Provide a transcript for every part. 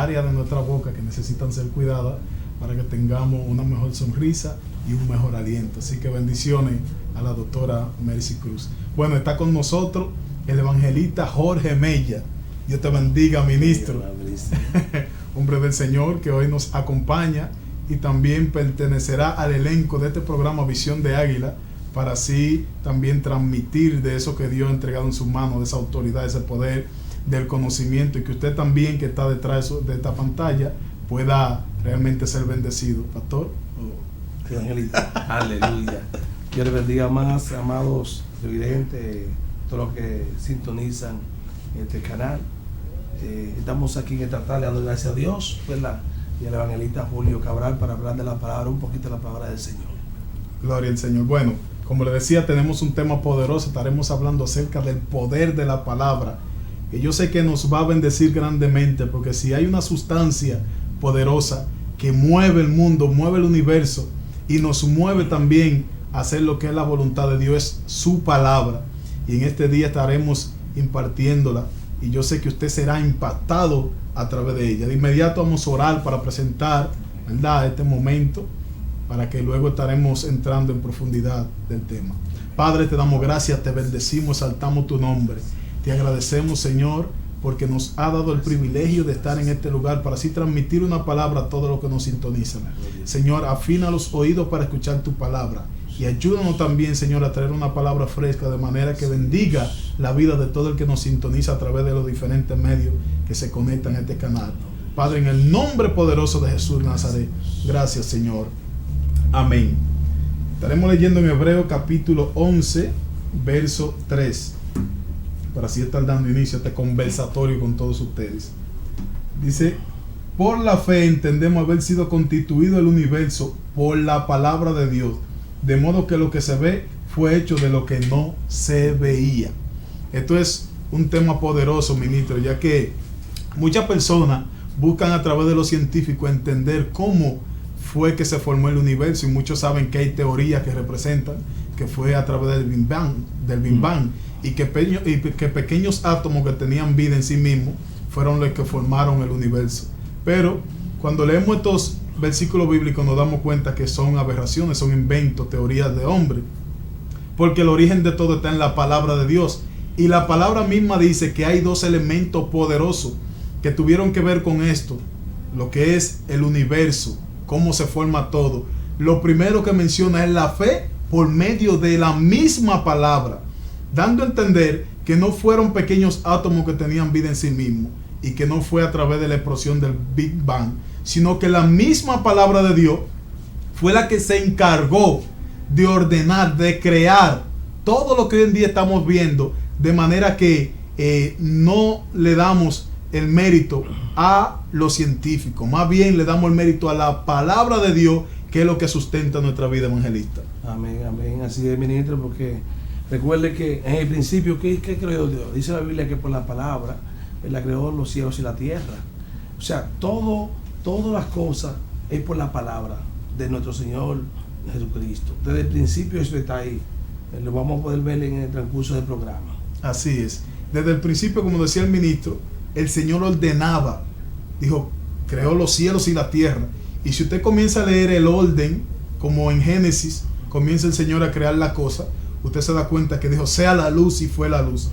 áreas de nuestra boca que necesitan ser cuidadas para que tengamos una mejor sonrisa y un mejor aliento. Así que bendiciones a la doctora Mercy Cruz. Bueno, está con nosotros el evangelista Jorge Mella. Dios te bendiga, ministro. Hombre del Señor que hoy nos acompaña y también pertenecerá al elenco de este programa Visión de Águila, para así también transmitir de eso que Dios ha entregado en sus manos, de esa autoridad, ese poder del conocimiento, y que usted también, que está detrás de esta pantalla, pueda realmente ser bendecido. Pastor. Aleluya. Dios les bendiga más, amados televidentes, todos los que sintonizan este canal. Estamos aquí en esta tarde dando gracias a Dios, ¿verdad? Y al evangelista Julio Cabral para hablar de la palabra, un poquito de la palabra del Señor. Gloria al Señor. Bueno, como le decía, tenemos un tema poderoso. Estaremos hablando acerca del poder de la palabra, que yo sé que nos va a bendecir grandemente, porque si hay una sustancia poderosa que mueve el mundo, mueve el universo y nos mueve también a hacer lo que es la voluntad de Dios, es su palabra. Y en este día estaremos impartiéndola, y yo sé que usted será impactado a través de ella. De inmediato vamos a orar para presentar, ¿verdad?, este momento, para que luego estaremos entrando en profundidad del tema. Padre, te damos gracias, te bendecimos, exaltamos tu nombre. Te agradecemos, Señor, porque nos ha dado el privilegio de estar en este lugar para así transmitir una palabra a todos los que nos sintonizan. Señor, afina los oídos para escuchar tu palabra, y ayúdanos también, Señor, a traer una palabra fresca, de manera que bendiga la vida de todo el que nos sintoniza a través de los diferentes medios que se conectan a este canal. Padre, en el nombre poderoso de Jesús de Nazaret, gracias, Señor. Amén. Estaremos leyendo en Hebreos capítulo 11, verso 3, para así estar dando inicio a este conversatorio con todos ustedes. Dice: por la fe entendemos haber sido constituido el universo por la palabra de Dios, de modo que lo que se ve fue hecho de lo que no se veía. Esto es un tema poderoso, ministro, ya que muchas personas buscan a través de los científicos entender cómo fue que se formó el universo, y muchos saben que hay teorías que representan que fue a través del Big Bang, y que pequeños átomos que tenían vida en sí mismos fueron los que formaron el universo. Pero cuando leemos estos versículos bíblicos nos damos cuenta que son aberraciones, son inventos, teorías de hombre, porque el origen de todo está en la palabra de Dios, y la palabra misma dice que hay dos elementos poderosos que tuvieron que ver con esto, lo que es el universo, cómo se forma todo. Lo primero que menciona es la fe por medio de la misma palabra, dando a entender que no fueron pequeños átomos que tenían vida en sí mismos, y que no fue a través de la explosión del Big Bang, sino que la misma palabra de Dios fue la que se encargó de ordenar, de crear todo lo que hoy en día estamos viendo, de manera que no le damos el mérito a los científicos, más bien le damos el mérito a la palabra de Dios, que es lo que sustenta nuestra vida evangelista. Amén, amén. Así es, ministro, porque recuerde que en el principio, ¿qué creó Dios? Dice la Biblia que por la palabra Él creó los cielos y la tierra. O sea, todas las cosas es por la palabra de nuestro Señor Jesucristo. Desde el principio eso está ahí. Lo vamos a poder ver en el transcurso del programa. Así es. Desde el principio, como decía el ministro, el Señor ordenaba, dijo, creó los cielos y la tierra. Y si usted comienza a leer el orden, como en Génesis, comienza el Señor a crear la cosa, usted se da cuenta que dijo, sea la luz, y fue la luz.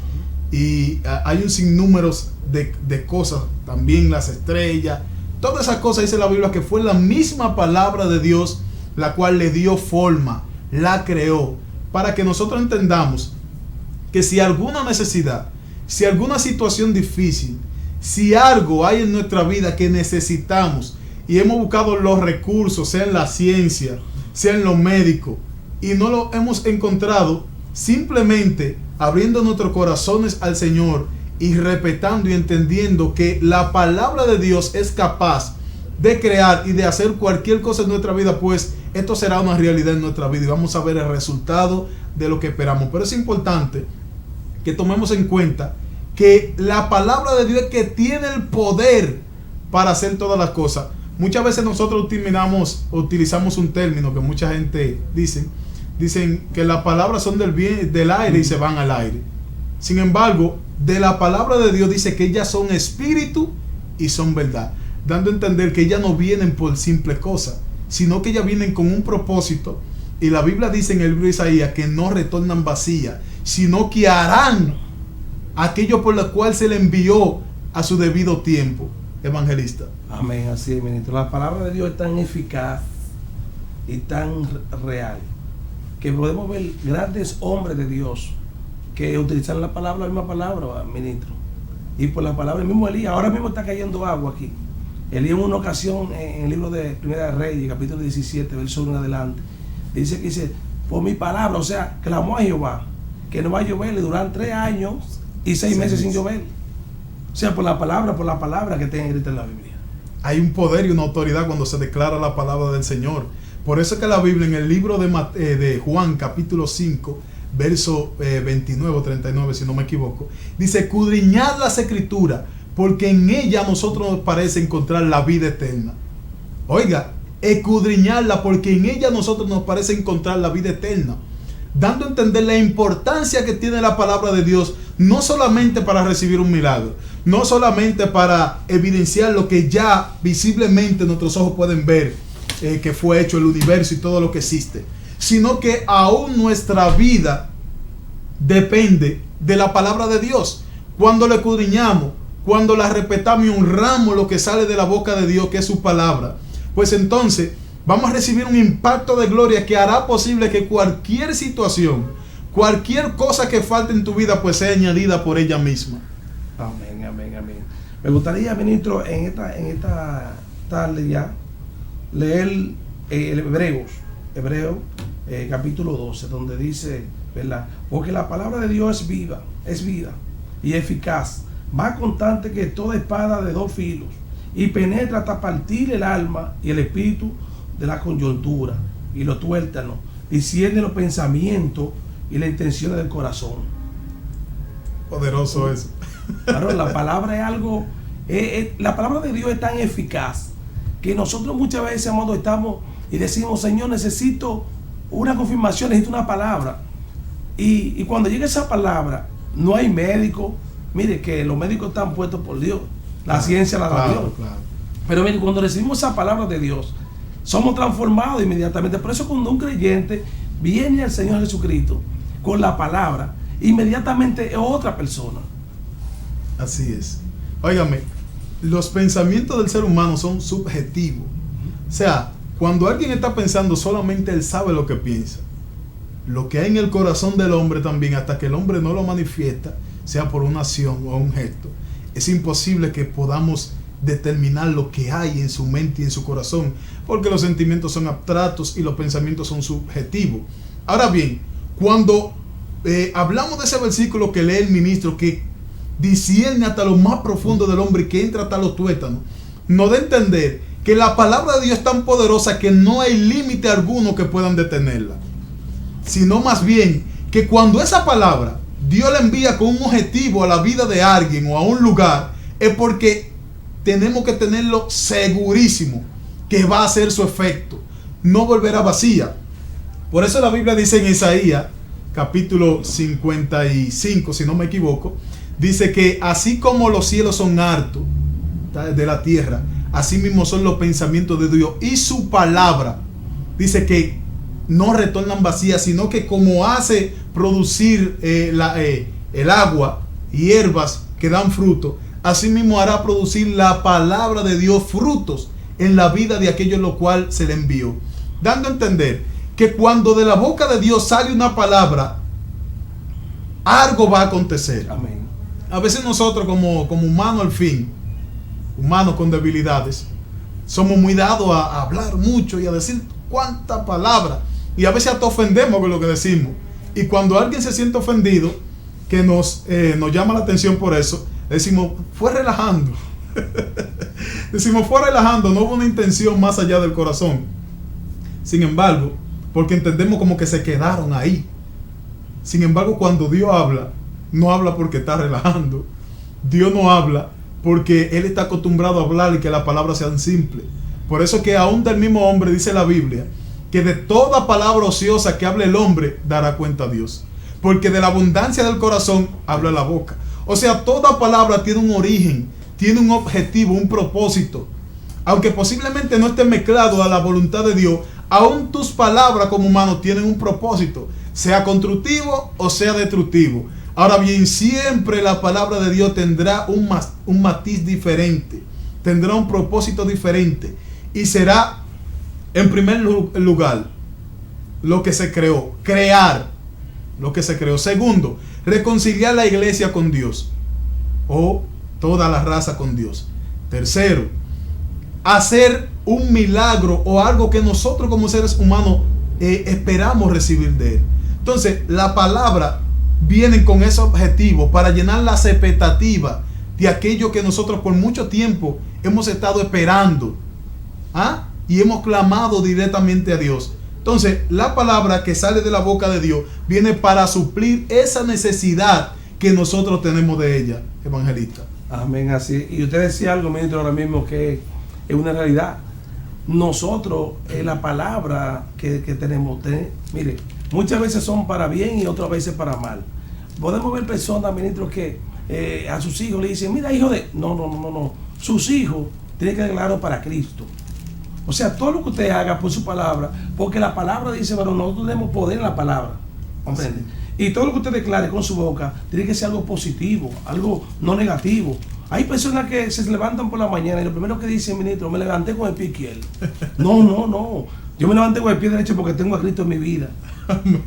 Y hay un sinnúmero de cosas, también las estrellas, todas esas cosas, dice la Biblia, que fue la misma palabra de Dios la cual le dio forma, la creó, para que nosotros entendamos que si alguna necesidad, si alguna situación difícil, si algo hay en nuestra vida que necesitamos y hemos buscado los recursos, sea en la ciencia, sea en lo médico, y no lo hemos encontrado, simplemente abriendo nuestros corazones al Señor y respetando y entendiendo que la palabra de Dios es capaz de crear y de hacer cualquier cosa en nuestra vida, pues esto será una realidad en nuestra vida y vamos a ver el resultado de lo que esperamos. Pero es importante que tomemos en cuenta que la palabra de Dios es que tiene el poder para hacer todas las cosas. Muchas veces nosotros utilizamos un término que mucha gente dicen que las palabras son del aire y se van al aire. Sin embargo, de la palabra de Dios dice que ellas son espíritu y son verdad. dando a entender que ellas no vienen por simples cosas, sino que ellas vienen con un propósito. Y la Biblia dice en el libro de Isaías que no retornan vacías, sino que harán aquello por lo cual se le envió a su debido tiempo. Evangelista. Amén, así es, ministro. La palabra de Dios es tan eficaz y tan real que podemos ver grandes hombres de Dios que utilizan la misma palabra, ministro. Y por la palabra, el mismo Elías, ahora mismo está cayendo agua aquí. Elías en una ocasión, en el libro de Primera de Reyes, capítulo 17, verso 1 en adelante, dice, por mi palabra, o sea, clamó a Jehová, que no va a llover, y duran 3 años y 6 meses sin llover. O sea, por la palabra que tenga escrita en la Biblia. Hay un poder y una autoridad cuando se declara la palabra del Señor. Por eso es que la Biblia en el libro de Juan, capítulo 5, verso 29 o 39, si no me equivoco, dice, escudriñad las escrituras, porque en ella a nosotros nos parece encontrar la vida eterna. Oiga, escudriñarla, porque en ella a nosotros nos parece encontrar la vida eterna, dando a entender la importancia que tiene la palabra de Dios, no solamente para recibir un milagro, no solamente para evidenciar lo que ya visiblemente nuestros ojos pueden ver, que fue hecho el universo y todo lo que existe, sino que aún nuestra vida depende de la palabra de Dios. Cuando la escudriñamos, cuando la respetamos y honramos lo que sale de la boca de Dios, que es su palabra, pues entonces vamos a recibir un impacto de gloria que hará posible que cualquier situación, cualquier cosa que falte en tu vida, pues sea añadida por ella misma. Amén, amén, amén. Me gustaría, ministro, en esta tarde ya, leer el Hebreos capítulo 12, donde dice, ¿verdad? Porque la palabra de Dios es vida y eficaz, más constante que toda espada de 2 filos, y penetra hasta partir el alma y el espíritu de la coyuntura y los tuétanos, discierne los pensamientos y las intenciones del corazón. Poderoso eso. Claro, la palabra es algo, la palabra de Dios es tan eficaz que nosotros muchas veces, amado, estamos y decimos, Señor, necesito una confirmación, necesito una palabra. Y cuando llega esa palabra, no hay médico. Mire que los médicos están puestos por Dios, la ciencia la da Dios. Claro. Pero mire, cuando recibimos esa palabra de Dios, somos transformados inmediatamente. Por eso cuando un creyente viene al Señor Jesucristo con la palabra, inmediatamente es otra persona. Así es. Óigame, los pensamientos del ser humano son subjetivos. O sea, cuando alguien está pensando, solamente él sabe lo que piensa. Lo que hay en el corazón del hombre también, hasta que el hombre no lo manifiesta, sea por una acción o un gesto, es imposible que podamos determinar lo que hay en su mente y en su corazón, porque los sentimientos son abstractos y los pensamientos son subjetivos. Ahora bien, cuando hablamos de ese versículo que lee el ministro, que discierne hasta lo más profundo del hombre y que entra hasta los tuétanos, nos da a entender que la palabra de Dios es tan poderosa que no hay límite alguno que puedan detenerla, sino más bien que cuando esa palabra Dios la envía con un objetivo a la vida de alguien o a un lugar, es porque tenemos que tenerlo segurísimo que va a hacer su efecto, no volverá vacía. Por eso la Biblia dice en Isaías capítulo 55, si no me equivoco, dice que así como los cielos son hartos de la tierra, así mismo son los pensamientos de Dios, y su palabra dice que no retornan vacías, sino que como hace producir el agua, hierbas que dan fruto, así mismo hará producir la palabra de Dios frutos en la vida de aquellos lo cual se le envió, dando a entender que cuando de la boca de Dios sale una palabra, algo va a acontecer. Amén. A veces nosotros como humanos al fin, humanos con debilidades, somos muy dados a hablar mucho y a decir cuánta palabra, y a veces hasta ofendemos con lo que decimos. Y cuando alguien se siente ofendido, que nos llama la atención por eso, decimos, fue relajando. Decimos, fue relajando, no hubo una intención más allá del corazón. Sin embargo, porque entendemos como que se quedaron ahí. Sin embargo, cuando Dios habla, no habla porque está relajando. Dios no habla porque Él está acostumbrado a hablar y que las palabras sean simples. Por eso que aún del mismo hombre dice la Biblia que de toda palabra ociosa que hable el hombre dará cuenta a Dios, porque de la abundancia del corazón habla la boca. O sea, toda palabra tiene un origen, tiene un objetivo, un propósito. aunque posiblemente no esté mezclado a la voluntad de Dios, aún tus palabras como humano tienen un propósito, sea constructivo o sea destructivo. Ahora bien, siempre la palabra de Dios tendrá un matiz diferente, tendrá un propósito diferente, y será, en primer lugar, lo que se creó, crear lo que se creó. Segundo, reconciliar la iglesia con Dios, o toda la raza con Dios. Tercero, hacer un milagro o algo que nosotros como seres humanos esperamos recibir de Él. Entonces, la palabra viene con ese objetivo para llenar las expectativas de aquello que nosotros por mucho tiempo hemos estado esperando, y hemos clamado directamente a Dios. Entonces, la palabra que sale de la boca de Dios viene para suplir esa necesidad que nosotros tenemos de ella, evangelista. Amén, así. Y usted decía algo, ministro, ahora mismo que es una realidad. Nosotros, la palabra que tenemos, mire, muchas veces son para bien y otras veces para mal. Podemos ver personas, ministro, que a sus hijos le dicen, mira, hijo de... No. Sus hijos tienen que declararlo para Cristo. O sea, todo lo que usted haga por su palabra, porque la palabra dice, bueno, nosotros tenemos poder en la palabra, ¿comprende? Sí. Y todo lo que usted declare con su boca tiene que ser algo positivo, algo no negativo. Hay personas que se levantan por la mañana y lo primero que dicen, ministro, me levanté con el pie izquierdo. No. Yo me levanté con el pie derecho porque tengo a Cristo en mi vida. Amén.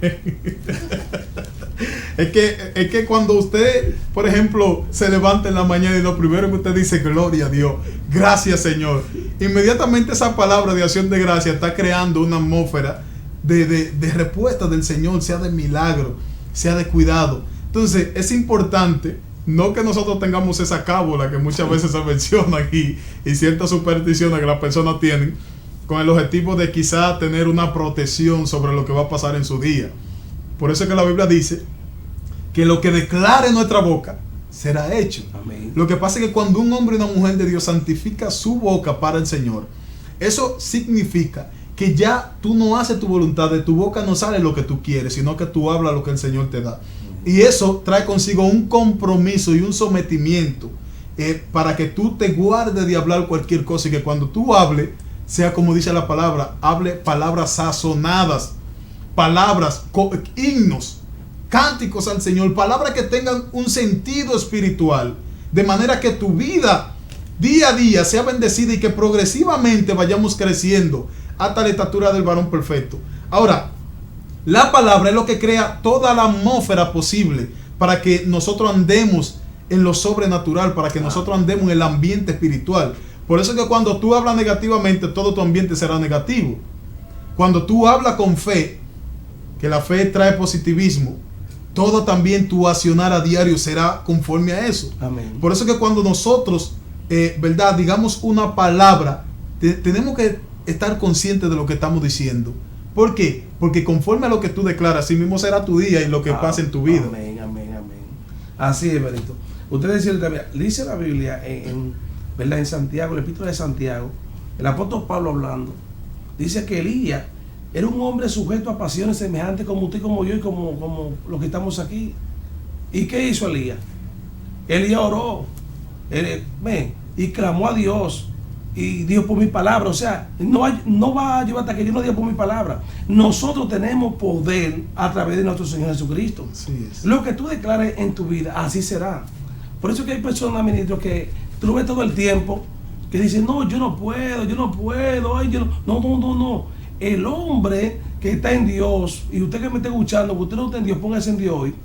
Es que cuando usted, por ejemplo, se levanta en la mañana y lo primero que usted dice, gloria a Dios, gracias Señor, inmediatamente esa palabra de acción de gracia está creando una atmósfera de respuesta del Señor, sea de milagro, sea de cuidado. Entonces es importante, no que nosotros tengamos esa cábula que muchas veces se menciona aquí y ciertas supersticiones que las personas tienen con el objetivo de quizá tener una protección sobre lo que va a pasar en su día. Por eso es que la Biblia dice que lo que declare nuestra boca será hecho. Amén. Lo que pasa es que cuando un hombre y una mujer de Dios santifica su boca para el Señor, eso significa que ya tú no haces tu voluntad, de tu boca no sale lo que tú quieres, sino que tú hablas lo que el Señor te da. Y eso trae consigo un compromiso y un sometimiento para que tú te guardes de hablar cualquier cosa, y que cuando tú hables, sea como dice la palabra, hable palabras sazonadas, palabras, himnos, cánticos al Señor, palabras que tengan un sentido espiritual, de manera que tu vida día a día sea bendecida y que progresivamente vayamos creciendo hasta la estatura del varón perfecto. Ahora, la palabra es lo que crea toda la atmósfera posible para que nosotros andemos en lo sobrenatural, para que nosotros andemos en el ambiente espiritual. Por eso es que cuando tú hablas negativamente, todo tu ambiente será negativo. Cuando tú hablas con fe, que la fe trae positivismo, todo también tu accionar a diario será conforme a eso. Amén. Por eso es que cuando nosotros, ¿verdad?, digamos una palabra, tenemos que estar conscientes de lo que estamos diciendo. ¿Por qué? Porque conforme a lo que tú declaras, así mismo será tu día y lo que pasa en tu vida. Amén. Así es, Benito. Usted dice la Biblia ¿verdad? En Santiago, el epístola de Santiago, el apóstol Pablo hablando, dice que Elías era un hombre sujeto a pasiones semejantes como usted, como yo y como los que estamos aquí. ¿Y qué hizo Elías? Elías oró y clamó a Dios y dijo por mi palabra. O sea, no va a llevar hasta que yo no diga por mi palabra. Nosotros tenemos poder a través de nuestro Señor Jesucristo. Así es. Lo que tú declares en tu vida, así será. Por eso que hay personas, ministro, que tú lo ves todo el tiempo, que dicen, no, yo no puedo, ay, no. El hombre que está en Dios, y usted que me está escuchando, que usted no está en Dios, póngase en Dios hoy,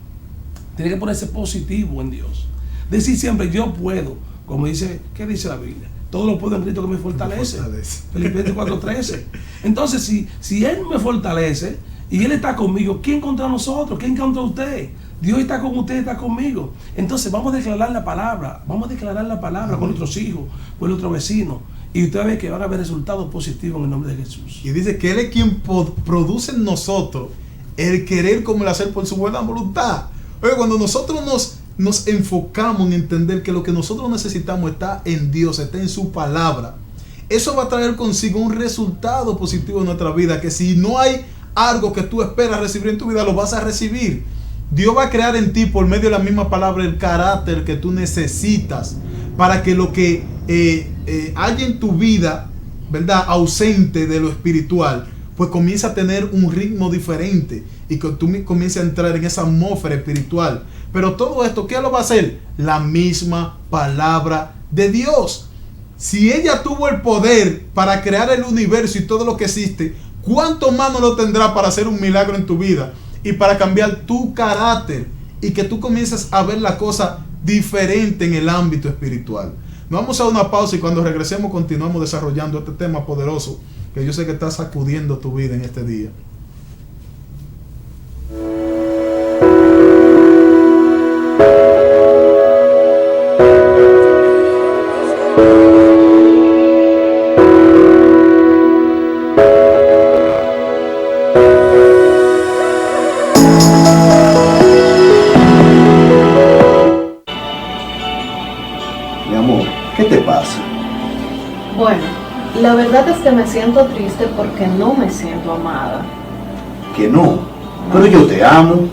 tiene que ponerse positivo en Dios. Decir siempre, yo puedo, como dice, ¿qué dice la Biblia? Todo lo puedo en Cristo que me fortalece. Filipenses 4:13. Entonces, si Él me fortalece y Él está conmigo, ¿quién contra nosotros? ¿Quién contra usted? Dios está con usted, está conmigo. Entonces vamos a declarar la palabra. Con nuestros hijos, con nuestros vecinos. Y usted ve que van a haber resultados positivos en el nombre de Jesús. Y dice que Él es quien produce en nosotros el querer como el hacer por su buena voluntad. Oye, cuando nosotros nos enfocamos en entender que lo que nosotros necesitamos está en Dios, está en su palabra, eso va a traer consigo un resultado positivo en nuestra vida, que si no hay algo que tú esperas recibir en tu vida, lo vas a recibir. Dios va a crear en ti, por medio de la misma palabra, el carácter que tú necesitas para que lo que haya en tu vida, ¿verdad?, ausente de lo espiritual, pues comienza a tener un ritmo diferente y que tú comiences a entrar en esa atmósfera espiritual. Pero todo esto, ¿qué lo va a hacer? La misma palabra de Dios. Si ella tuvo el poder para crear el universo y todo lo que existe, ¿cuánto más no lo tendrá para hacer un milagro en tu vida y para cambiar tu carácter y que tú comiences a ver la cosa diferente en el ámbito espiritual? Nos vamos a una pausa y cuando regresemos continuamos desarrollando este tema poderoso que yo sé que está sacudiendo tu vida en este día. ¿Qué te pasa? Bueno, la verdad es que me siento triste porque no me siento amada. Que no, pero yo te amo.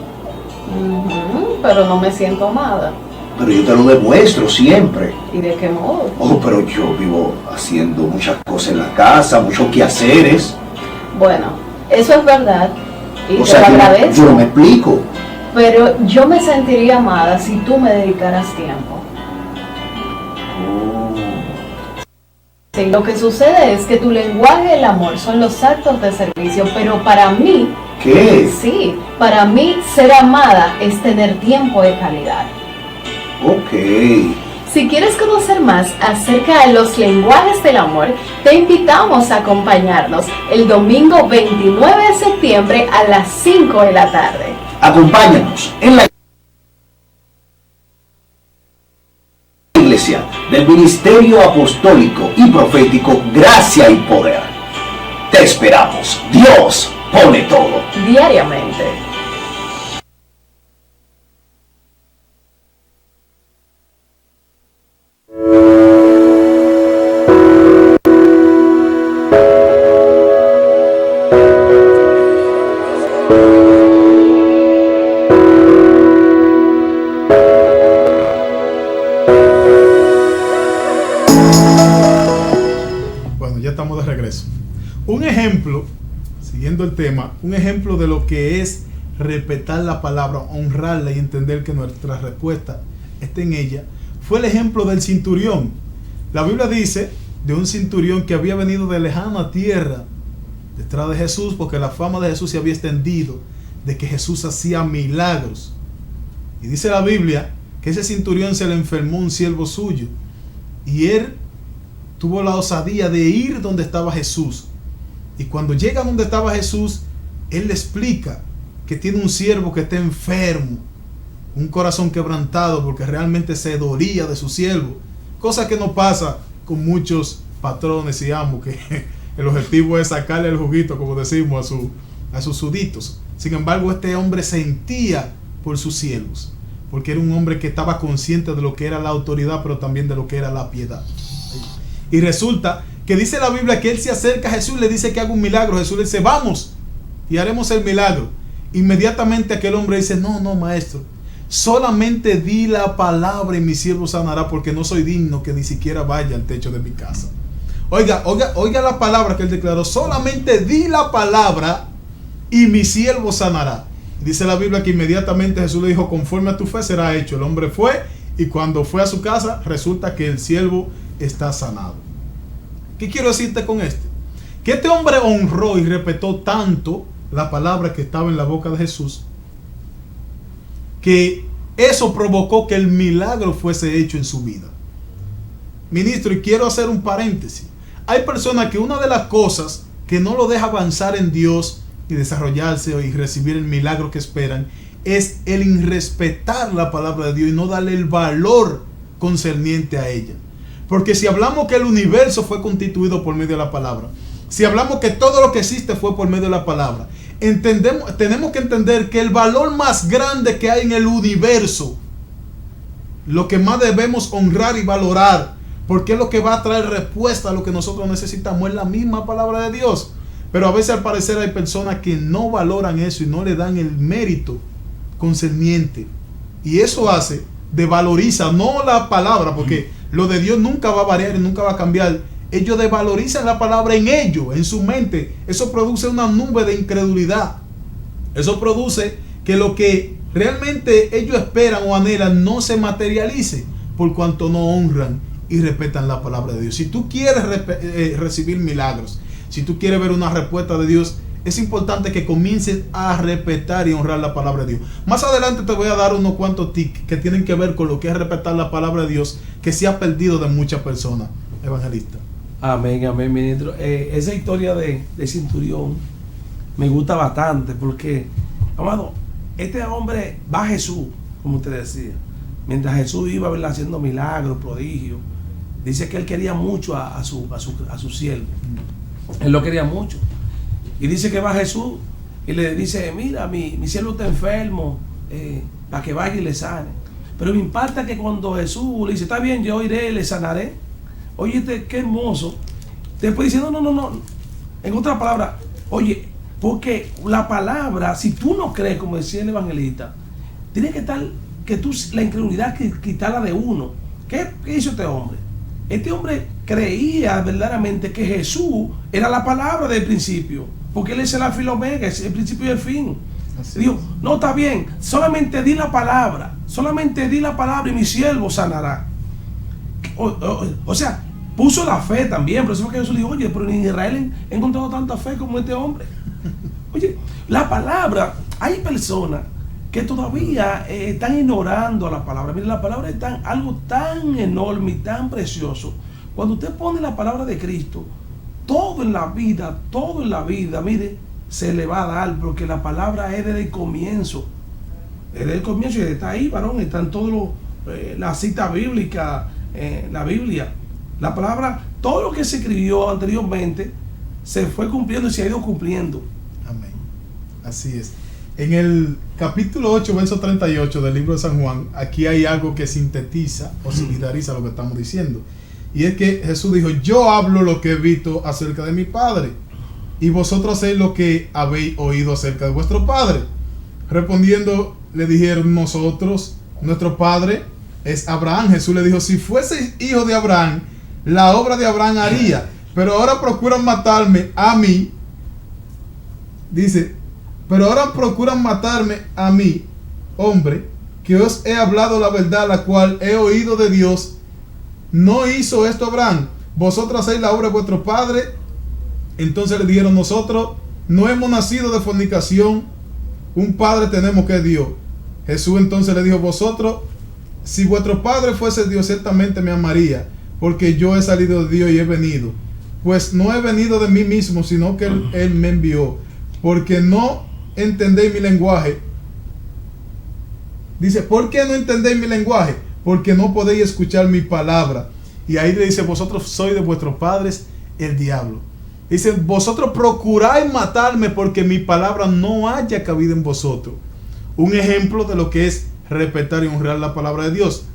Pero no me siento amada. Pero yo te lo demuestro siempre. ¿Y de qué modo? Oh, pero yo vivo haciendo muchas cosas en la casa, muchos quehaceres. Bueno, eso es verdad y O te sea, lo agradezco. yo no me explico. Pero yo me sentiría amada si tú me dedicaras tiempo. Sí, lo que sucede es que tu lenguaje del amor son los actos de servicio, pero para mí, ¿Qué? sí, para mí ser amada es tener tiempo de calidad. Ok. Si quieres conocer más acerca de los lenguajes del amor, te invitamos a acompañarnos el domingo 29 de septiembre a las 5 de la tarde. Acompáñanos en la Iglesia del Ministerio Apostólico y Profético Gracia y Poder. Te esperamos. Dios pone todo. Diariamente. Un ejemplo, siguiendo el tema, un ejemplo de lo que es respetar la palabra, honrarla y entender que nuestra respuesta está en ella, fue el ejemplo del centurión. La Biblia dice de un centurión que había venido de lejana tierra detrás de Jesús, porque la fama de Jesús se había extendido, de que Jesús hacía milagros. Y dice la Biblia que ese centurión se le enfermó un siervo suyo, y él tuvo la osadía de ir donde estaba Jesús. Y cuando llega donde estaba Jesús, él le explica que tiene un siervo que está enfermo, un corazón quebrantado, porque realmente se dolía de su siervo, cosa que no pasa con muchos patrones y amos, que el objetivo es sacarle el juguito, como decimos, a sus súditos. Sin embargo, este hombre sentía por sus siervos, porque era un hombre que estaba consciente de lo que era la autoridad, pero también de lo que era la piedad. Y resulta que dice la Biblia que él se acerca a Jesús y le dice que haga un milagro. Jesús le dice, vamos y haremos el milagro. Inmediatamente aquel hombre dice, no, maestro, solamente di la palabra y mi siervo sanará, porque no soy digno que ni siquiera vaya al techo de mi casa. Oiga la palabra que él declaró, solamente di la palabra y mi siervo sanará. Dice la Biblia que inmediatamente Jesús le dijo, conforme a tu fe será hecho. El hombre fue, y cuando fue a su casa, resulta que el siervo está sanado. ¿Qué quiero decirte con esto? Que este hombre honró y respetó tanto la palabra que estaba en la boca de Jesús, que eso provocó que el milagro fuese hecho en su vida. Ministro, y quiero hacer un paréntesis. Hay personas que una de las cosas que no lo deja avanzar en Dios y desarrollarse y recibir el milagro que esperan es el irrespetar la palabra de Dios y no darle el valor concerniente a ella. Porque si hablamos que el universo fue constituido por medio de la palabra, si hablamos que todo lo que existe fue por medio de la palabra, tenemos que entender que el valor más grande que hay en el universo, lo que más debemos honrar y valorar, porque es lo que va a traer respuesta a lo que nosotros necesitamos, es la misma palabra de Dios. Pero a veces al parecer hay personas que no valoran eso y no le dan el mérito concerniente, y eso hace, devaloriza no la palabra, porque Lo de Dios nunca va a variar y nunca va a cambiar. Ellos desvalorizan la palabra en ellos, en su mente. Eso produce una nube de incredulidad. Eso produce que lo que realmente ellos esperan o anhelan no se materialice, por cuanto no honran y respetan la palabra de Dios. Si tú quieres recibir milagros, si tú quieres ver una respuesta de Dios, es importante que comiences a respetar y honrar la palabra de Dios. Más adelante te voy a dar unos cuantos tips que tienen que ver con lo que es respetar la palabra de Dios, que se ha perdido de muchas personas. Evangelista. Amén, amén, ministro. Esa historia de Centurión me gusta bastante porque, amado, este hombre va a Jesús, como usted decía. Mientras Jesús iba, ¿verdad?, haciendo milagros, prodigios, dice que él quería mucho a su siervo. Él lo quería mucho. Y dice que va a Jesús y le dice, mira, mi siervo está enfermo, para que vaya y le sane. Pero me impacta que cuando Jesús le dice, está bien, yo iré, le sanaré. Oye, qué hermoso. Después dice, no. En otra palabra, oye, porque la palabra, si tú no crees, como decía el evangelista, tiene que estar, que tú, la incredulidad, quitarla de uno. ¿Qué hizo este hombre? Este hombre creía verdaderamente que Jesús era la palabra del principio, porque él es el alfa y el omega, es el principio y el fin. Dijo, no, está bien, solamente di la palabra y mi siervo sanará. O sea, puso la fe también, por eso fue que Jesús dijo, oye, pero en Israel he encontrado tanta fe como este hombre. Oye, la palabra, hay personas que todavía están ignorando a la palabra. Mire, la palabra es algo tan enorme y tan precioso. Cuando usted pone la palabra de Cristo, todo en la vida, mire, se le va a dar, porque la palabra es desde el comienzo. Desde el comienzo, y está ahí, varón, están todas las citas bíblicas, la Biblia. La palabra, todo lo que se escribió anteriormente, se fue cumpliendo y se ha ido cumpliendo. Amén. Así es. En el capítulo 8, verso 38 del libro de San Juan, aquí hay algo que sintetiza o solidariza lo que estamos diciendo. Y es que Jesús dijo, yo hablo lo que he visto acerca de mi Padre, y vosotros hacéis lo que habéis oído acerca de vuestro Padre. Respondiendo, le dijeron, nosotros, nuestro Padre es Abraham. Jesús le dijo, si fueseis hijo de Abraham, la obra de Abraham haría, pero ahora procuran matarme a mí. Dice, pero ahora procuran matarme a mí, hombre, que os he hablado la verdad, la cual he oído de Dios. ¿No hizo esto Abraham? Vosotros hacéis la obra de vuestro padre. Entonces le dijeron, nosotros no hemos nacido de fornicación, un padre tenemos que es Dios. Jesús entonces le dijo, vosotros, si vuestro padre fuese Dios, ciertamente me amaría, porque yo he salido de Dios y he venido. Pues no he venido de mí mismo, sino que él me envió. Porque no entendéis mi lenguaje. Dice, ¿por qué no entendéis mi lenguaje? Porque no podéis escuchar mi palabra. Y ahí le dice, vosotros sois de vuestros padres el diablo. Dice, vosotros procuráis matarme porque mi palabra no haya cabida en vosotros. Un ejemplo de lo que es respetar y honrar la palabra de Dios.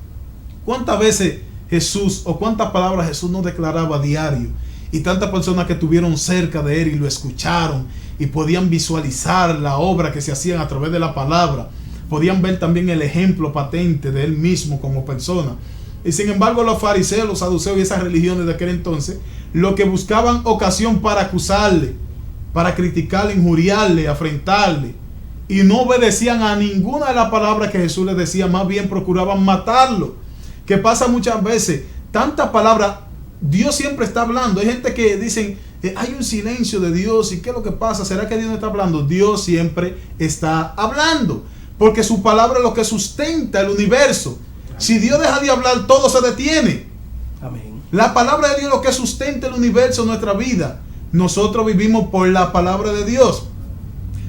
¿Cuántas veces Jesús o cuántas palabras Jesús nos declaraba a diario? Y tantas personas que estuvieron cerca de él y lo escucharon y podían visualizar la obra que se hacían a través de la palabra. Podían ver también el ejemplo patente de él mismo como persona. Y sin embargo los fariseos, los saduceos y esas religiones de aquel entonces, lo que buscaban ocasión para acusarle, para criticarle, injuriarle, afrentarle, y no obedecían a ninguna de las palabras que Jesús les decía, más bien procuraban matarlo. Que pasa muchas veces, tantas palabras, Dios siempre está hablando. Hay gente que dicen, hay un silencio de Dios, ¿y qué es lo que pasa? ¿Será que Dios no está hablando? Dios siempre está hablando, porque su palabra es lo que sustenta el universo. Si Dios deja de hablar, todo se detiene. Amén. La palabra de Dios es lo que sustenta el universo, nuestra vida. Nosotros vivimos por la palabra de Dios.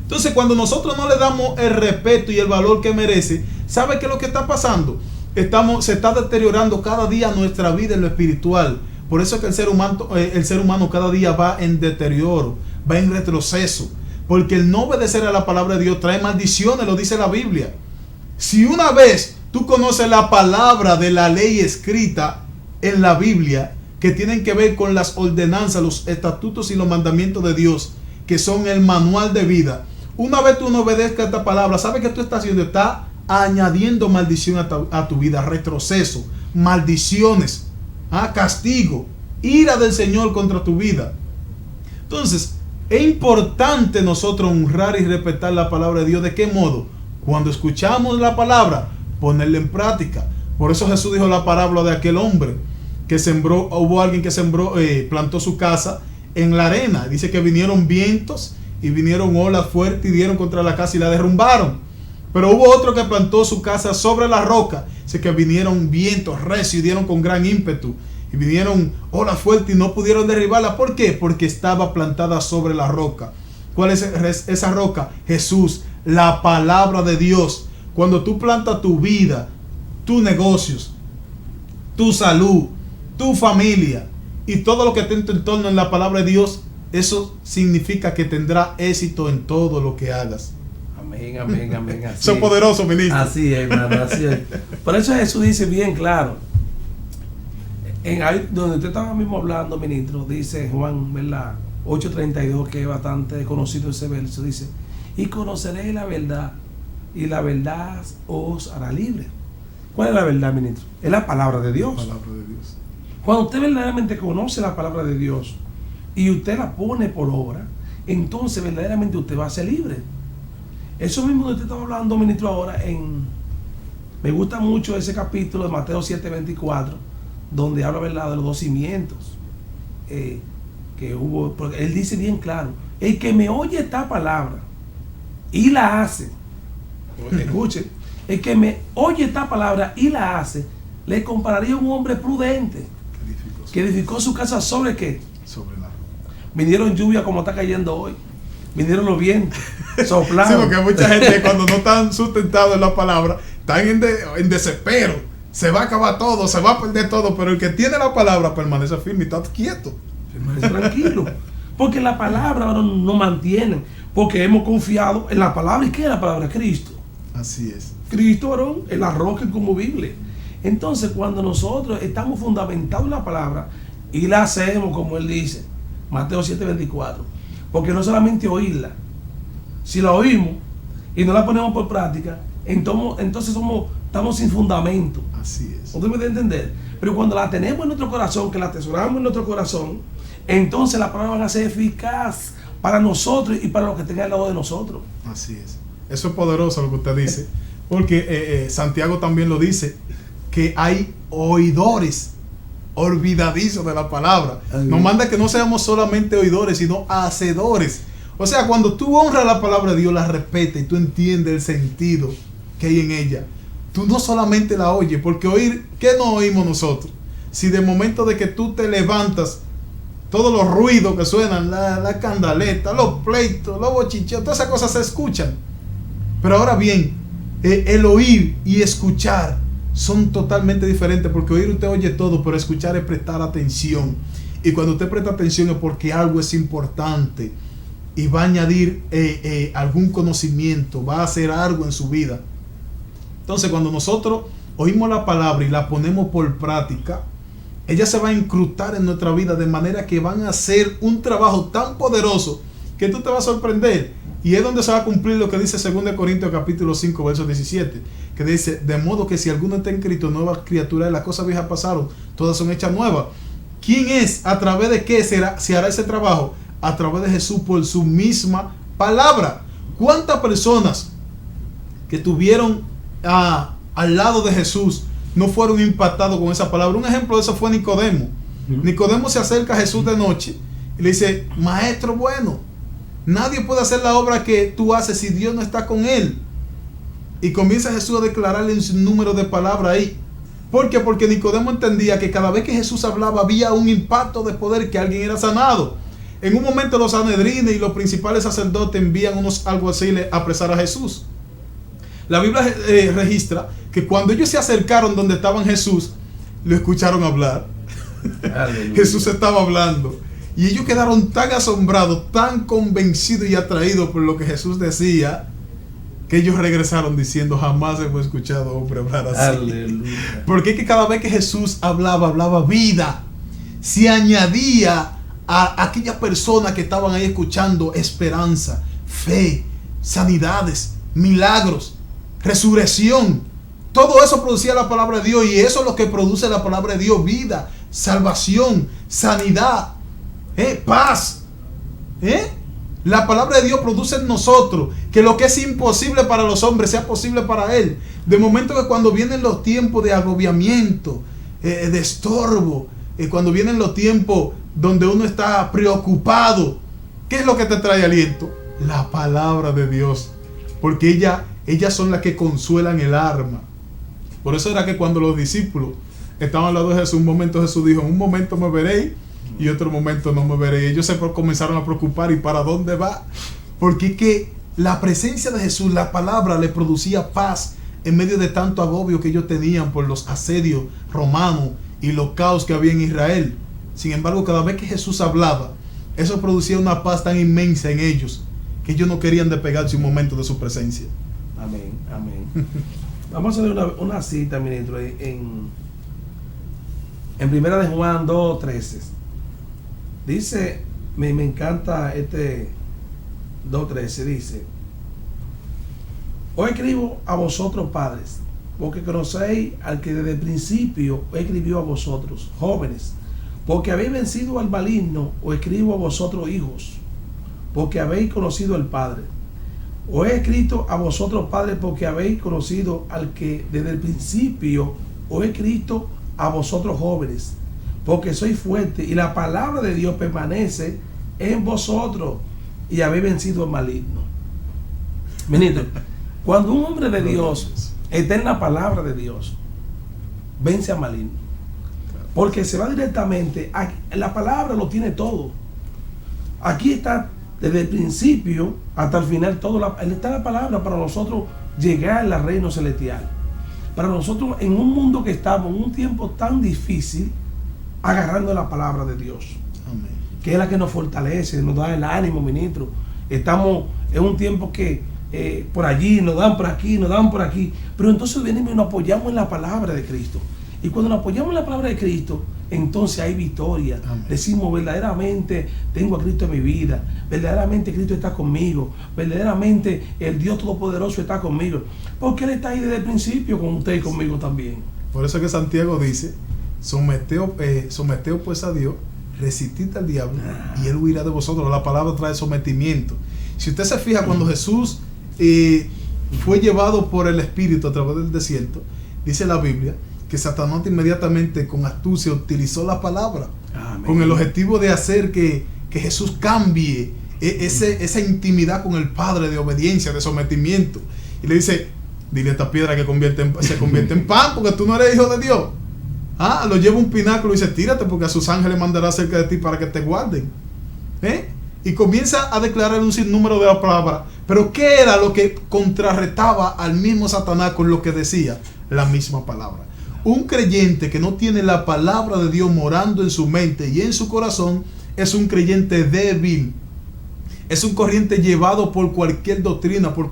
Entonces, cuando nosotros no le damos el respeto y el valor que merece, ¿sabe qué es lo que está pasando? Se está deteriorando cada día nuestra vida en lo espiritual. Por eso es que el ser humano cada día va en deterioro, va en retroceso. Porque el no obedecer a la palabra de Dios trae maldiciones, lo dice la Biblia. Si una vez tú conoces la palabra de la ley escrita en la Biblia, que tienen que ver con las ordenanzas, los estatutos y los mandamientos de Dios, que son el manual de vida, una vez tú no obedezcas esta palabra, ¿sabes qué tú estás haciendo? Está añadiendo maldición a tu vida, retroceso, maldiciones. castigo, ira del Señor contra tu vida. Entonces, es importante nosotros honrar y respetar la palabra de Dios. ¿De qué modo? Cuando escuchamos la palabra, ponerla en práctica. Por eso Jesús dijo la parábola de aquel hombre que sembró, hubo alguien que sembró, plantó su casa en la arena. Dice que vinieron vientos y vinieron olas fuertes y dieron contra la casa y la derrumbaron. Pero hubo otro que plantó su casa sobre la roca. Dice que vinieron vientos recios y dieron con gran ímpetu. Y vinieron olas fuertes y no pudieron derribarla. ¿Por qué? Porque estaba plantada sobre la roca. ¿Cuál es esa roca? Jesús, la palabra de Dios. Cuando tú plantas tu vida, tus negocios, tu salud, tu familia y todo lo que está en tu entorno en la palabra de Dios, eso significa que tendrá éxito en todo lo que hagas. Amén, amén, amén. Son poderosos, ministro. Así es, hermano, así es. Por eso Jesús dice bien claro. Ahí donde usted estaba mismo hablando, ministro, dice Juan, ¿verdad? 8:32, que es bastante conocido ese verso, dice: y conoceréis la verdad, y la verdad os hará libre. ¿Cuál es la verdad, ministro? Es la palabra de Dios. La palabra de Dios. Cuando usted verdaderamente conoce la palabra de Dios y usted la pone por obra, entonces verdaderamente usted va a ser libre. Eso mismo que usted está hablando, ministro, ahora me gusta mucho ese capítulo de Mateo 7:24, donde habla, ¿verdad?, de los 2 cimientos que hubo. Porque él dice bien claro: el que me oye esta palabra y la hace, escuchen, el que me oye esta palabra y la hace, le compararía a un hombre prudente que edificó su casa sobre ¿qué? Sobre la roca. Vinieron lluvias como está cayendo hoy, vinieron los vientos, soplaron. Sí, porque mucha gente cuando no están sustentados en la palabra, están en desespero. Se va a acabar todo, se va a perder todo, pero el que tiene la palabra permanece firme y está quieto. Permanece tranquilo. Porque la palabra nos mantiene, porque hemos confiado en la palabra. ¿Y qué es la palabra? Cristo. Así es. Cristo, varón, es la roca inconmovible. Entonces, cuando nosotros estamos fundamentados en la palabra y la hacemos, como él dice, Mateo 7:24, porque no solamente oírla, si la oímos y no la ponemos por práctica, entonces estamos sin fundamento. Así es. ¿Usted me debe entender? Pero cuando la tenemos en nuestro corazón, que la atesoramos en nuestro corazón, entonces la palabra va a ser eficaz para nosotros y para los que tengan al lado de nosotros. Así es. Eso es poderoso lo que usted dice, porque Santiago también lo dice, que hay oidores olvidadizos de la palabra. Nos manda que no seamos solamente oidores, sino hacedores. O sea, cuando tú honras la palabra de Dios, la respetas y tú entiendes el sentido que hay en ella, tú no solamente la oyes, porque oír, ¿qué no oímos nosotros? Si de momento de que tú te levantas, todos los ruidos que suenan, la candaleta, los pleitos, los bochicheos, todas esas cosas se escuchan. Pero ahora bien, el oír y escuchar son totalmente diferentes, porque oír usted oye todo, pero escuchar es prestar atención. Y cuando usted presta atención es porque algo es importante y va a añadir algún conocimiento, va a hacer algo en su vida. Entonces, cuando nosotros oímos la palabra y la ponemos por práctica, ella se va a incrustar en nuestra vida de manera que van a hacer un trabajo tan poderoso que tú te vas a sorprender. Y es donde se va a cumplir lo que dice 2 Corintios capítulo 5 verso 17, que dice: de modo que si alguno está en Cristo, nueva criatura es, las cosas viejas pasaron, todas son hechas nuevas. ¿Quién es? ¿A través de qué se hará ese trabajo? A través de Jesús, por su misma palabra. ¿Cuántas personas que tuvieron al lado de Jesús no fueron impactados con esa palabra? Un ejemplo de eso fue Nicodemo. Nicodemo se acerca a Jesús de noche y le dice: maestro bueno, nadie puede hacer la obra que tú haces si Dios no está con él. Y comienza Jesús a declararle un número de palabras ahí. ¿Por qué? Porque Nicodemo entendía que cada vez que Jesús hablaba había un impacto de poder, que alguien era sanado. En un momento los sanhedrines y los principales sacerdotes envían unos alguaciles a apresar a Jesús. La Biblia registra que cuando ellos se acercaron donde estaban Jesús, lo escucharon hablar. Jesús estaba hablando. Y ellos quedaron tan asombrados, tan convencidos y atraídos por lo que Jesús decía, que ellos regresaron diciendo: jamás hemos escuchado a hombre hablar así. Aleluya. Porque es que cada vez que Jesús hablaba vida. Se añadía a aquellas personas que estaban ahí escuchando esperanza, fe, sanidades, milagros, resurrección. Todo eso producía la palabra de Dios, y eso es lo que produce la palabra de Dios: vida, salvación, sanidad, paz. La palabra de Dios produce en nosotros que lo que es imposible para los hombres sea posible para Él. De momento que cuando vienen los tiempos de agobiamiento, de estorbo, cuando vienen los tiempos donde uno está preocupado, ¿qué es lo que te trae aliento? La palabra de Dios. Porque ellas son las que consuelan el alma. Por eso era que cuando los discípulos estaban al lado de Jesús, un momento Jesús dijo: en un momento me veréis y otro momento no me veréis. Ellos se comenzaron a preocupar. ¿Y para dónde va? Porque es que la presencia de Jesús, la palabra, le producía paz en medio de tanto agobio que ellos tenían por los asedios romanos y los caos que había en Israel. Sin embargo, cada vez que Jesús hablaba, eso producía una paz tan inmensa en ellos que ellos no querían despegarse un momento de su presencia. Amén, amén. Vamos a ver una cita, ministro, en Primera de Juan 2:13. Dice, me encanta este 2:13, dice: os escribo a vosotros, padres, porque conocéis al que desde el principio escribió a vosotros, jóvenes, porque habéis vencido al maligno. Os escribo a vosotros, hijos, porque habéis conocido al Padre. Os he escrito a vosotros, padres, porque habéis conocido al que desde el principio. Os he escrito a vosotros, jóvenes, porque sois fuertes y la palabra de Dios permanece en vosotros y habéis vencido al maligno. Ministro, cuando un hombre de Dios está en la palabra de Dios, vence al maligno, porque se va directamente la palabra lo tiene todo. Aquí está desde el principio hasta el final todo. Está la palabra para nosotros llegar al reino celestial. Para nosotros, en un mundo que estamos, en un tiempo tan difícil, agarrando la palabra de Dios. Amén. Que es la que nos fortalece, nos da el ánimo, ministro. Estamos en un tiempo que por allí, nos dan por aquí, nos dan por aquí. Pero entonces venimos y nos apoyamos en la palabra de Cristo. Y cuando nos apoyamos en la palabra de Cristo, entonces hay victoria. Amén. Decimos: verdaderamente tengo a Cristo en mi vida, verdaderamente Cristo está conmigo, verdaderamente el Dios Todopoderoso está conmigo, porque Él está ahí desde el principio con usted y conmigo también. Por eso que Santiago dice: someteos pues a Dios, resistid al diablo y Él huirá de vosotros. La palabra trae sometimiento. Si usted se fija, cuando Jesús fue llevado por el Espíritu a través del desierto, dice la Biblia que Satanás inmediatamente con astucia utilizó la palabra. Amén. Con el objetivo de hacer que Jesús cambie esa intimidad con el Padre, de obediencia, de sometimiento. Y le dice: dile a esta piedra que se convierte en pan, porque tú no eres hijo de Dios. Lo lleva un pináculo y dice: tírate, porque a sus ángeles mandará cerca de ti para que te guarden. Y comienza a declarar un sinnúmero de la palabra. Pero ¿qué era lo que contrarrestaba al mismo Satanás con lo que decía? La misma palabra. Un creyente que no tiene la palabra de Dios morando en su mente y en su corazón es un creyente débil. Es un corriente llevado por cualquier doctrina, por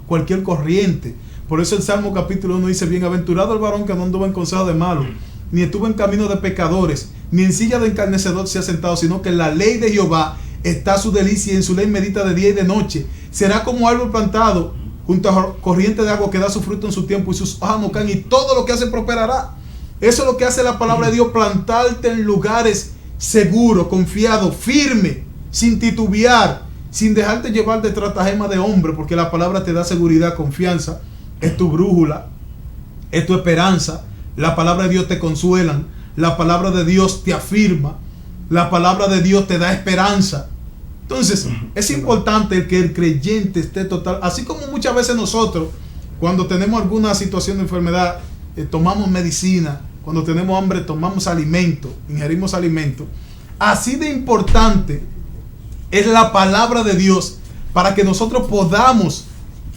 cualquier corriente. Por eso el Salmo capítulo 1 dice: bienaventurado el varón que no anduvo en consejo de malos, ni estuvo en camino de pecadores, ni en silla de escarnecedor se ha sentado, sino que en la ley de Jehová está su delicia y en su ley medita de día y de noche. Será como árbol plantado junto a corriente de agua que da su fruto en su tiempo y sus hojas no caen y todo lo que hace prosperará. Eso es lo que hace la palabra de Dios: plantarte en lugares seguros, confiados, firme, sin titubear, sin dejarte llevar de estratagema de hombre, porque la palabra te da seguridad, confianza, es tu brújula, es tu esperanza. La palabra de Dios te consuela, la palabra de Dios te afirma, la palabra de Dios te da esperanza. Entonces, es importante que el creyente esté total, así como muchas veces nosotros, cuando tenemos alguna situación de enfermedad, tomamos medicina, cuando tenemos hambre, tomamos alimento, ingerimos alimento. Así de importante es la palabra de Dios para que nosotros podamos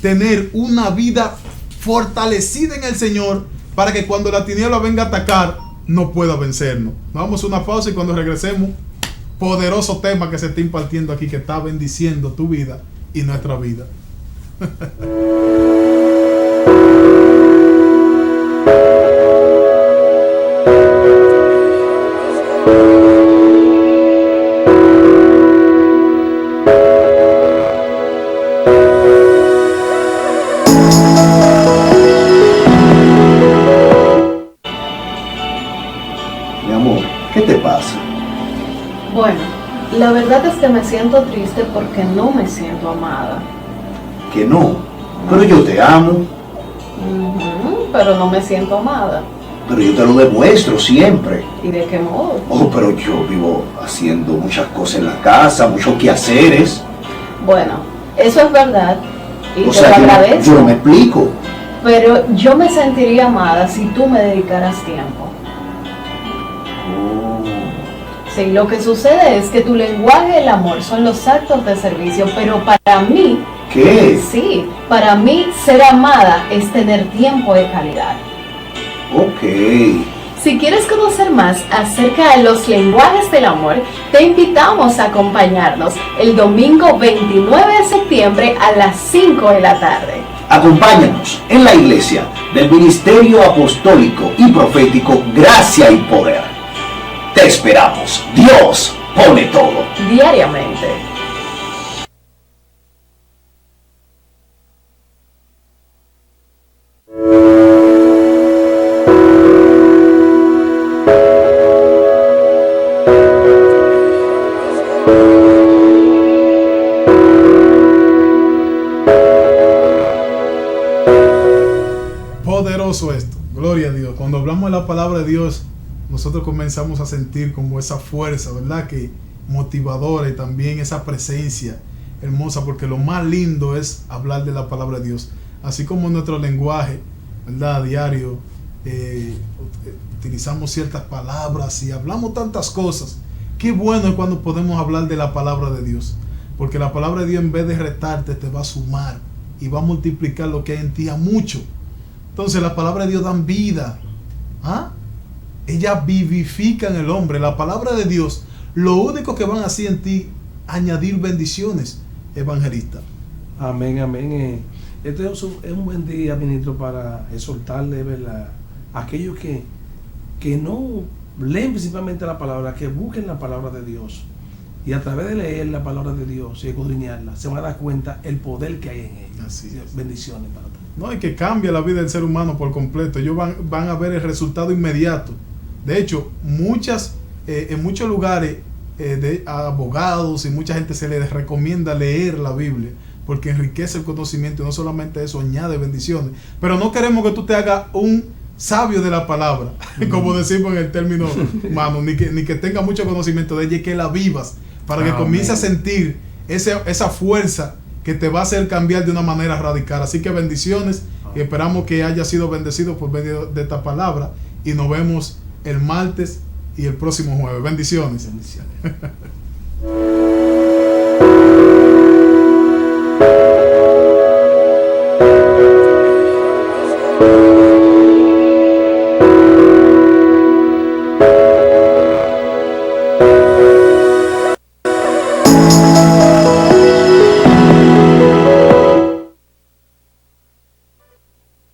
tener una vida fortalecida en el Señor, para que cuando la tiniebla venga a atacar, no pueda vencernos. Vamos a una pausa y cuando regresemos, poderoso tema que se está impartiendo aquí, que está bendiciendo tu vida y nuestra vida. Mi amor, verdad es que me siento triste porque no me siento amada. Que no, pero yo te amo, Pero no me siento amada. pero yo te lo demuestro siempre. ¿Y de qué modo? Oh, pero yo vivo haciendo muchas cosas en la casa, muchos quehaceres. Bueno, eso es verdad y O te sea, lo agradezco. yo no me explico. Pero yo me sentiría amada si tú me dedicaras tiempo. Oh, Sí, lo que sucede es que tu lenguaje del amor son los actos de servicio, pero para mí, ¿qué? sí, para mí ser amada es tener tiempo de calidad. Ok. Si quieres conocer más acerca de los lenguajes del amor, te invitamos a acompañarnos el domingo 29 de septiembre a las 5 de la tarde. Acompáñanos en la iglesia del Ministerio Apostólico y Profético Gracia y Poder. Te esperamos. Dios pone todo. Diariamente. Poderoso esto, gloria a Dios. Cuando hablamos de la palabra de Dios, nosotros comenzamos a sentir como esa fuerza, ¿verdad? Que motivadora, y también esa presencia hermosa, porque lo más lindo es hablar de la palabra de Dios. Así como nuestro lenguaje, ¿verdad? A diario, utilizamos ciertas palabras y hablamos tantas cosas. Qué bueno es cuando podemos hablar de la palabra de Dios, porque la palabra de Dios, en vez de retarte, te va a sumar y va a multiplicar lo que hay en ti a mucho. Entonces la palabra de Dios da vida. ¿Ah? Ella vivifica en el hombre. La palabra de Dios, lo único que van a hacer en ti, añadir bendiciones, evangelista. Amén, amén. Este es un buen día, ministro, para exhortarle, ¿verdad?, a aquellos que no leen principalmente la palabra, que busquen la palabra de Dios. Y a través de leer la palabra de Dios y escudriñarla, se van a dar cuenta el poder que hay en ella. Así es. Bendiciones para todos. No, y que cambia la vida del ser humano por completo. Ellos van a ver el resultado inmediato. De hecho, en muchos lugares de abogados y mucha gente se les recomienda leer la Biblia, porque enriquece el conocimiento, y no solamente eso, añade bendiciones. Pero no queremos que tú te hagas un sabio de la palabra, como decimos en el término humano, ni que tenga mucho conocimiento de ella, y que la vivas, para que comiences a sentir esa fuerza que te va a hacer cambiar de una manera radical. Así que bendiciones, y esperamos que haya sido bendecido por medio de esta palabra, y nos vemos el martes y el próximo jueves. Bendiciones. Bendiciones.